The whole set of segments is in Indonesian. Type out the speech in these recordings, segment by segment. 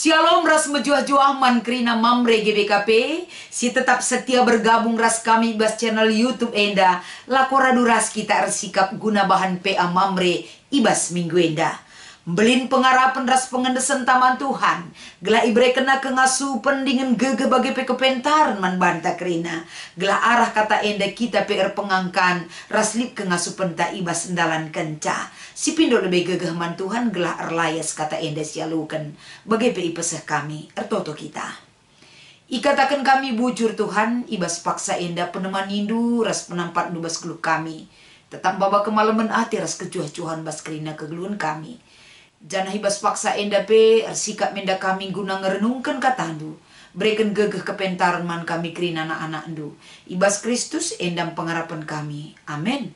Shalom ras mejuah-juah man krina mamre GBKP. Si tetap setia bergabung ras kami bas channel YouTube enda. Lakoradu ras kita ersikap guna bahan PA mamre ibas minggu enda. Belin pengarapan ras pengendesan taman Tuhan. Gela ibre kena kengasu pendingen gege bagi pekepentaran man banta krina. Gela arah kata enda kita PR pengangkan. Ras lip kengasu penta ibas sendalan kenca. Si pindo lebih gegeh man Tuhan gela erlayas kata enda sialukan. Bagi PI peseh kami ertoto kita. Ikatakan kami bujur Tuhan. Ibas paksa enda peneman nindu. Ras penampat nubas geluk kami. Tetap baba kemalaman hati ras kejuah-juhan bas krina kegeluhan kami. Janah ibas paksa enda pe ersikap menda kami guna ngerenungkan katandu. Berikan gegeh kepentaran man kami krina anak-anak ndu. Ibas Kristus endam pengharapan kami. Amin.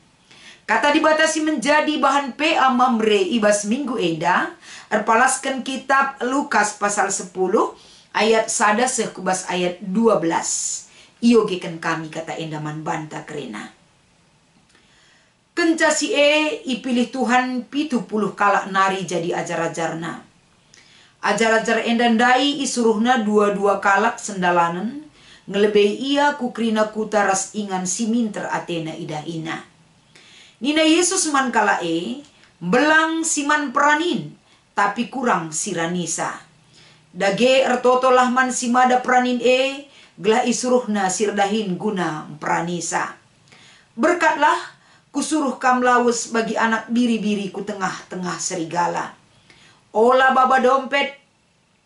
Kata dibatasi menjadi bahan PA mamre ibas minggu enda. Erpalaskan kitab Lukas pasal 10 ayat sada sekubas ayat 12. Iogekan kami kata endaman banta krina. Kenca si ipilih Tuhan 70 kalak nari jadi ajar-ajarna. Ajar-ajar endandai isuruhna dua-dua kalak sendalanan. Ngelebei ia kukrina kutaras ingan siminter Athena idahina. Nina Yesus man kala belang siman peranin. Tapi kurang siranisa. Dage ertotolah man simada peranin gelah isuruhna sirdahin guna peranisa. Berkatlah kusuruh kam lawes bagi anak biri-biri ku tengah-tengah serigala. Ola baba dompet,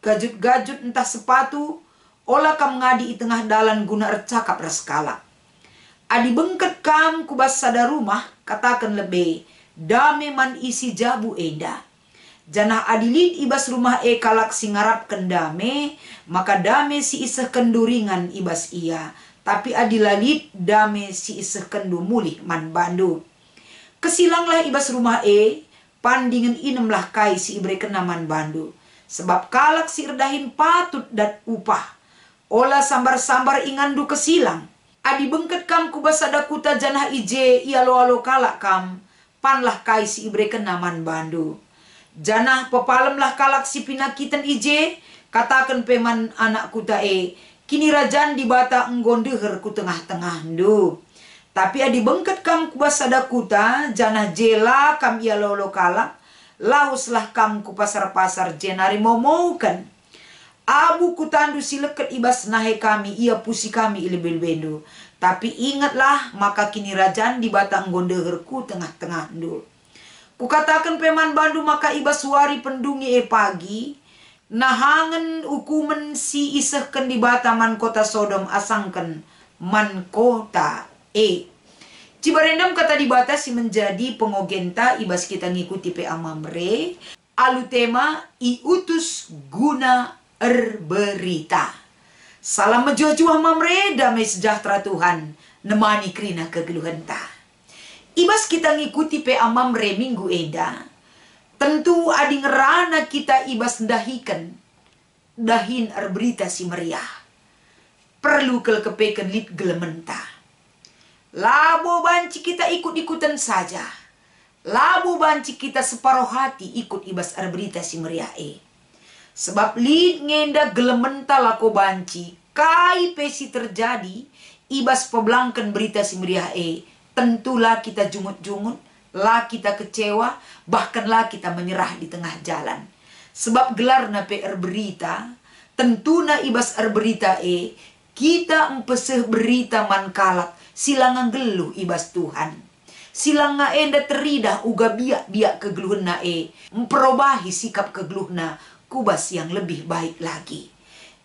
gajut-gajut entah sepatu, ola kam ngadi i tengah dalan guna ercakap raskala. Adi bengket kam kubas sada rumah, katakan lebih, dame man isi jabu enda. Janah adilid ibas rumah kalak singarap kendame, maka dame si iseh kenduringan ibas ia. Tapi adilalit dame si iseh kendu mulih man bandu. Kesilanglah ibas rumah pandingen inemlah kai si ibre kenaman bandu. Sebab kalak si erdahin patut dan upah. Ola sambar-sambar ingandu kesilang. Adi bengket kam kubas ada kuta janah ije ia lo-alo kalak kam. Panlah kai si ibre kenaman bandu. Janah pepalemlah kalak si pinakitan ije. Katakan peman anak kuta kini rajan di bata enggondeher ku tengah-tengah ndu. Tapi adi bengket kam kubas sada kuta, janah jela kam ia lolo kalak, lauslah kam ku pasar-pasar jenari momoukan. Abu kutandu sileket ibas nahe kami, ia pusi kami ilebel-bendu. Tapi ingatlah maka kini rajan di bata enggondeher ku tengah-tengah ndu. Kukatakan peman bandu maka ibas wari pendungi pagi, nahangen hukuman si isehken di bataman kota Sodom asangken man kota Cibarendam kata dibatasi menjadi pengogenta ibas kita ngikuti PA mamre. Alu tema iutus guna erberita. Salam mejuah-juah mamre, damai sejahtera Tuhan nemani krina kegeluhan ta. Ibas kita ngikuti PA mamre minggu eda. Tentu adi ngerana kita ibas dahikan. Dahin erberita si meriah. Perlu kelkepeken lit gelementa. Labo banci kita ikut-ikutan saja. Labo banci kita separuh hati ikut ibas erberita si meriah Sebab lit ngenda gelementa lako banci. Kai pesi terjadi. Ibas pebelangkan berita si meriah tentulah kita jungut-jungut. Lah kita kecewa, bahkanlah kita menyerah di tengah jalan. Sebab gelarna PR berita, tentuna ibas berita kita empeseh berita man kalak, silangan geluh ibas Tuhan. Silanga enda teridah uga biak-biak kegeluhna memperobahi sikap kegeluhna kubas yang lebih baik lagi.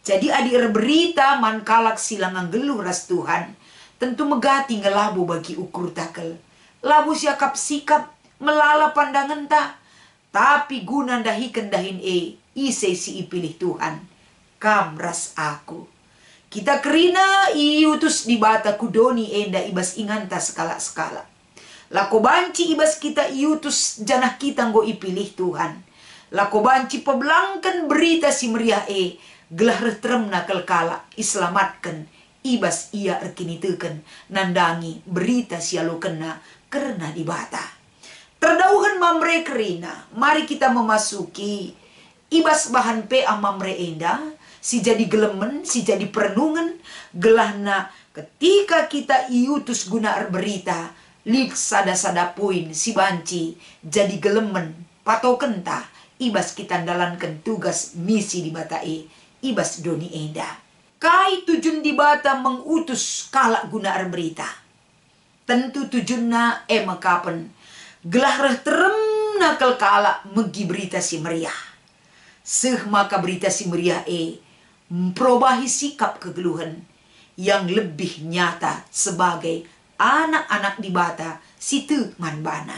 Jadi adi berita man kalak silangan geluh ras Tuhan, tentu megati ngelabu bagi ukur takel. Labu siakap sikap melala pandangan tak. Tapi guna dahikan dahin ise si ipilih Tuhan. Kam ras aku. Kita kerina iutus di bata kudoni enda ibas inganta skala-skala. Lako banci ibas kita iutus janah kita nggo ipilih Tuhan. Lako banci pebelangkan berita si meriah gelah retremna kelkala islamatkan ibas ia erkini teken nandangi berita sialo kena karena dibata. Terdauhan mamre kerina, mari kita memasuki ibas bahan pe mamre enda, si jadi gelemen, si jadi perenungan, gelahna ketika kita iutus guna berita, lik sada-sada poin si banci jadi gelemen, pato kenta, ibas kita dalankan tugas misi di batai, ibas doni enda. Kai tujuan di bata mengutus kalak guna berita. Tentu tujuanna kapan gelah reh terem nakal kalak megi berita si meriah. Seh maka berita si meriah memperubahi sikap kegeluhan yang lebih nyata sebagai anak-anak di bata situ manbana.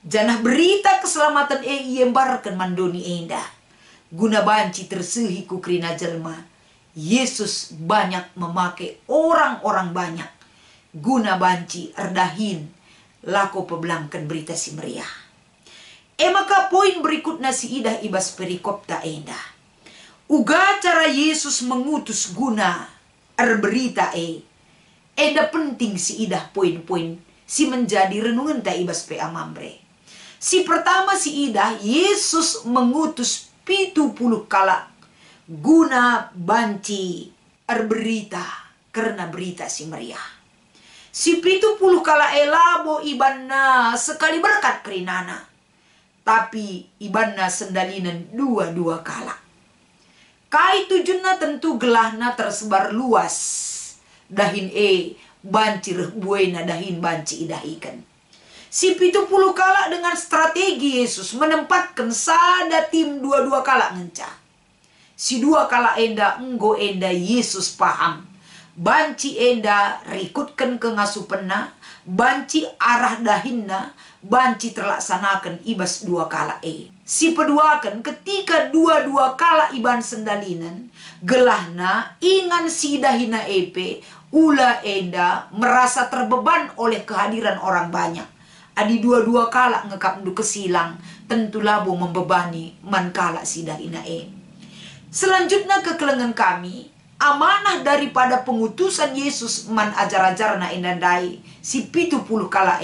Janah berita keselamatan iembarkan mandoni enda. Guna banci tersehi kukrina jelma. Yesus banyak memakai orang-orang banyak. Guna banci erdahin lako pebelangkan berita si meriah. Maka poin berikutnya si idah ibas perikopta enda. Uga cara Yesus mengutus guna berita enda penting si idah poin-poin si menjadi renungan ta ibas pe amambre. Si pertama si idah Yesus mengutus 70 kalak guna banci berita karena berita si meriah. Si 70 kalak elabo ibanna sekali berkat kerinana. Tapi ibanna sendalinan dua-dua kalak. Kai tujuanna tentu gelahna tersebar luas. Dahin banci buena dahin banci idahikan. Si 70 kalak dengan strategi Yesus menempatkan sada tim dua-dua kalak ngencah. Si dua kalak enda enggo enda Yesus paham. Banci enda rikutkan ke ngasupenna. Banci arah dahinna, banci terlaksanakan ibas dua kala Si peduakan ketika dua-dua kala iban sendalinan, gelahna ingan si dahina ula enda merasa terbeban oleh kehadiran orang banyak. Adi dua-dua kala ngekap ndu kesilang, tentu labo membebani man kala si dahina Selanjutnya kekelengan kami, amanah daripada pengutusan Yesus man ajar-ajarna indandai si 70 kala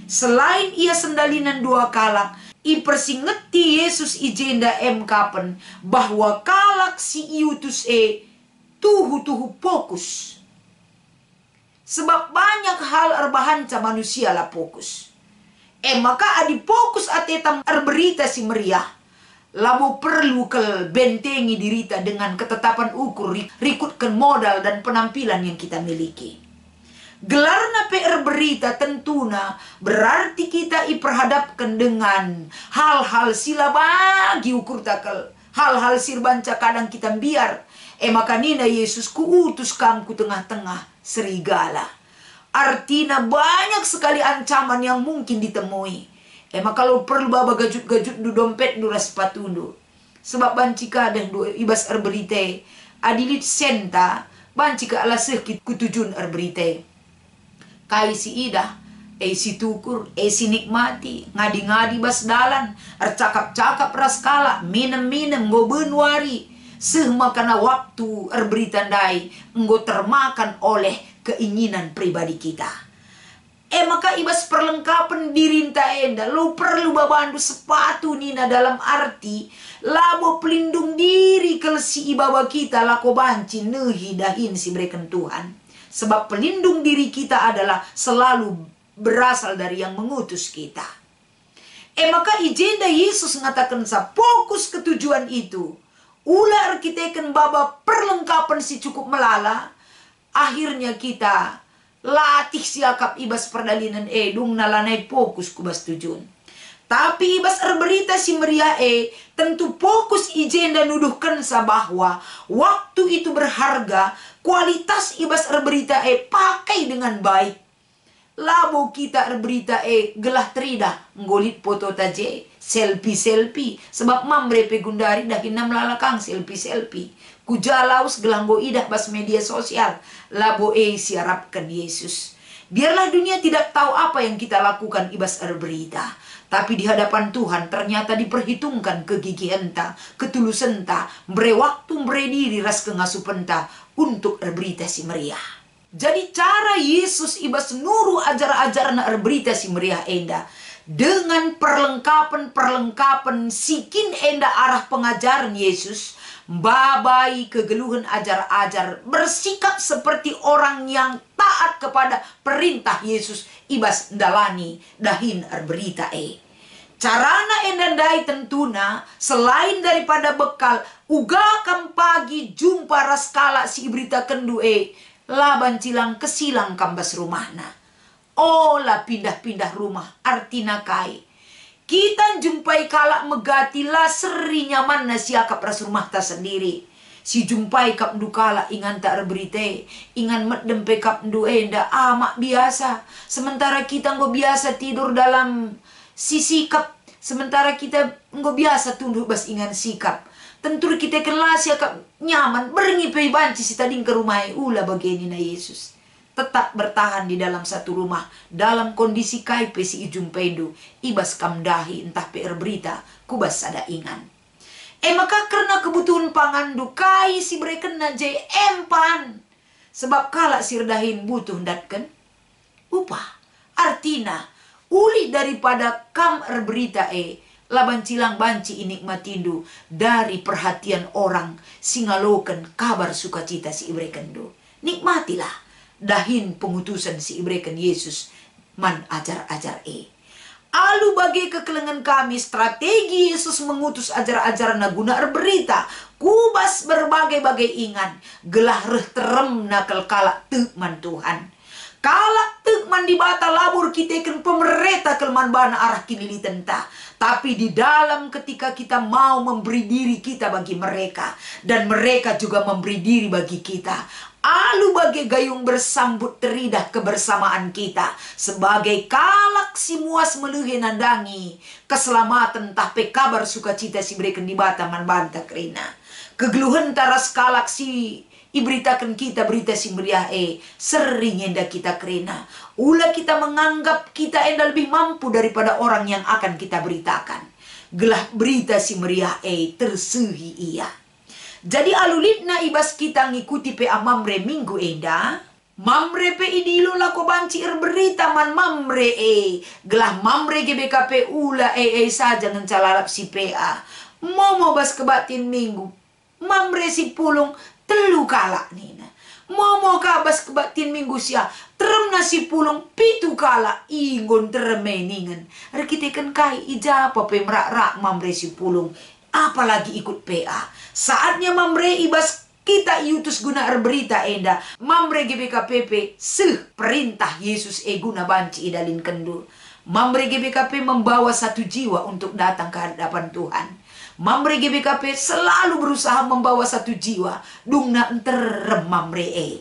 selain ia sendalinan dua kalak ipersingeti Yesus ijenda kapen bahwa kalak si iutus tuhu fokus sebab banyak hal erbahanca manusia lah fokus maka adi fokus atetam berita si meriah. Labo perlu ke bentengi dirita dengan ketetapan ukur rikutkan modal dan penampilan yang kita miliki. Gelarna PR berita tentuna berarti kita iperhadapkan dengan hal-hal sila bagi ukur takel. Hal-hal sirbanca kadang kita biar. Maka nina Yesus kuutus kamku tengah-tengah serigala. Artinya banyak sekali ancaman yang mungkin ditemui. Maka kalau perlu baba gajut-gajut du dompet du sepatu du. Sebab banci kadang du ibas berite adilit senta banci ka alaseh kutujun berite. Kai si ida si tukur si nikmati ngadi-ngadi bas dalan cakap-cakap ras kala minem-minem goben wari seh makana waktu berita dai enggo termakan oleh keinginan pribadi kita. Maka ibas perlengkapan dirinta enda lo perlu babandu sepatu nina dalam arti labo pelindung diri kel si ibawa kita lako banci nehi dahin si berikan Tuhan sebab pelindung diri kita adalah selalu berasal dari yang mengutus kita. Maka ijenda Yesus mengatakan sa fokus ketujuan itu ular kita kan baba perlengkapan si cukup melala akhirnya kita latih siakap ibas perdalinan dung nalanai fokus kubas tujuan. Tapi ibas berita si meriah tentu fokus ijenda nuduhkan sa bahwa waktu itu berharga, kualitas ibas berita pakai dengan baik. Labo kita berita gelah terida ngolit foto taje selfie sebab mamre pegundari dah kena melalakang selfie kujalaus gelanggo idah bas media sosial labo siarapkan Yesus. Biarlah dunia tidak tahu apa yang kita lakukan ibas berita, tapi di hadapan Tuhan ternyata diperhitungkan kegigihan ta, ketulusan ta, bre waktu bre diri ras kengasupenta untuk berita si meriah. Jadi cara Yesus ibas nuru ajar-ajaran berita si meriah enda dengan perlengkapan sikin enda arah pengajaran Yesus, babai kegeluhan ajar-ajar, bersikap seperti orang yang taat kepada perintah Yesus ibas ndalani dahin berita Carana endandai tentuna selain daripada bekal ugakan pagi jumpa raskala si ibrita kendu laban cilang kesilang kambas rumahna. Olah pindah-pindah rumah artina kai. Kita jumpai kalak megati lah seri nyaman na siakap ras rumah ta sendiri. Si jumpai kap ndu kala ingan tak berite, ingan medem pe kap ndu enda amak biasa. Sementara kita nggak biasa tidur dalam si sikap, sementara kita nggak biasa tunduk bas ingan sikap. Tentu kita kelas ya kap nyaman berengi pe banci si tading ke rumah ulah begini na Yesus. Tetap bertahan di dalam satu rumah dalam kondisi kai pe si ijumpendu ibas kamdahi entah pe berita kubas ada ingan. Maka karena kebutuhan pangandu kai si bereken na jay empan. Sebab kala sirdahin butuh datken upah. Artina uli daripada kam berita laban cilang banci inikmatindu dari perhatian orang singaloken kabar sukacita si ibrekendu. Nikmatilah dahin pengutusan si ibreken Yesus man ajar-ajar Alu bagi kekelengan kami strategi Yesus mengutus ajar-ajar na guna berita kubas berbagai-bagai ingan gelah reh terem nakal kalak tekman Tuhan. Kalak tekman di bata labur kita ikan pemerintah kelman bana arah kinili tentah. Tapi di dalam ketika kita mau memberi diri kita bagi mereka dan mereka juga memberi diri bagi kita. Alu bagai gayung bersambut teridah kebersamaan kita sebagai kalak si muas meluhe nandangi keselamatan tapi kabar sukacita si berikan di bataman banta kerina kegeluhan taras kalak si iberitakan kita berita si meriah sering enda kita kerina ulah kita menganggap kita enda lebih mampu daripada orang yang akan kita beritakan gelah berita si meriah tersuhi ia. Jadi alulit na ibas kita ngikuti pe mamre minggu enda. Mamre pe idilo lako banci berita man mamre gelah mamre GBKP ula saja ngencalalap si PA. Momo bas kebatin minggu. Mamre si pulung telu kalak nina. Momo kabas kebatin minggu sia. Terem nasi pulung pitu kala ingon teremeningan. Rekitekan kai ijapa pe merak-rak mamre si pulung. Apalagi ikut PA. Saatnya mamre ibas kita iutus guna berita enda. Mamre GBKPP perintah Yesus guna banci idalin kendu. Mamre GBKP membawa satu jiwa untuk datang ke hadapan Tuhan. Mamre GBKP selalu berusaha membawa satu jiwa. Dungna enterem mamre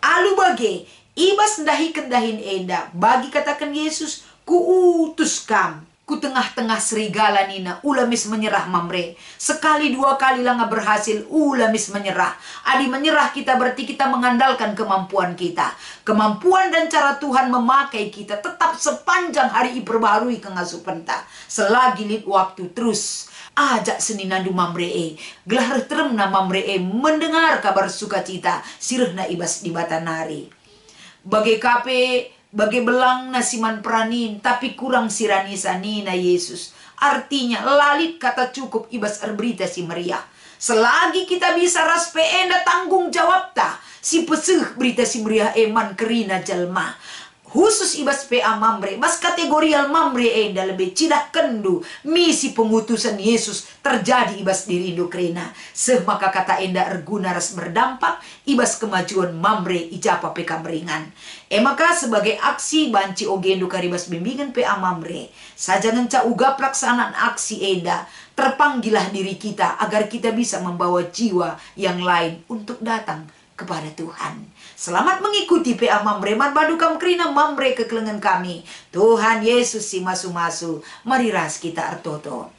Alu bage ibas ndahi kendahin enda. Bagi katakan Yesus kuutus kam. Ku tengah-tengah serigala nina ulamis menyerah mamre. Sekali dua kali lah nggak berhasil ulamis menyerah. Adi menyerah kita berarti kita mengandalkan kemampuan kita. Kemampuan dan cara Tuhan memakai kita tetap sepanjang hari iperbarui kengasupenta. Selagi lid waktu terus ajak seninandu mamre gelah teremna mamre mendengar kabar sukacita sirehna ibas di batanari. Bagai kape bagai belang nasiman pranin tapi kurang sirani sanina Yesus. Artinya lalit kata cukup ibas berita si meriah. Selagi kita bisa raspe enda tanggung jawab ta si peseh berita si meriah eman kerina jelma. Khusus ibas PA mamre, mas kategorial mamre enda lebih cidak kendu misi pengutusan Yesus terjadi ibas diri Indo kerina. Semaka kata enda erguna ras berdampak ibas kemajuan mamre ijapa PK meringan. Maka sebagai aksi banci ogendo karibas bimbingan PA mamre, saja ngenca uga pelaksanaan aksi enda, terpanggilah diri kita agar kita bisa membawa jiwa yang lain untuk datang kepada Tuhan. Selamat mengikuti PA mamre man badukam kerina mamre kekelengan kami. Tuhan Yesus si masu-masu. Mari ras kita artoto.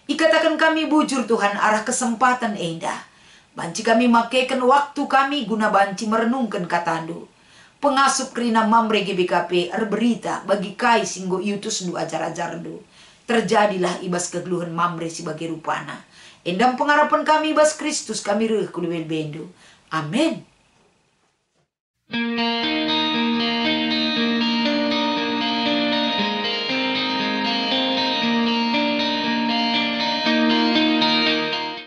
Ikatakan kami bujur Tuhan arah kesempatan enda. Banci kami makaikan waktu kami guna banci merenungkan katandu. Pengasup kerina mamre GBKP berita bagi kai singgo iutus du ajar-ajardu. Terjadilah ibas kegeluhan mamre sebagai rupana. Endam pengharapan kami ibas Kristus kami reh kuluwel bendu. Amin.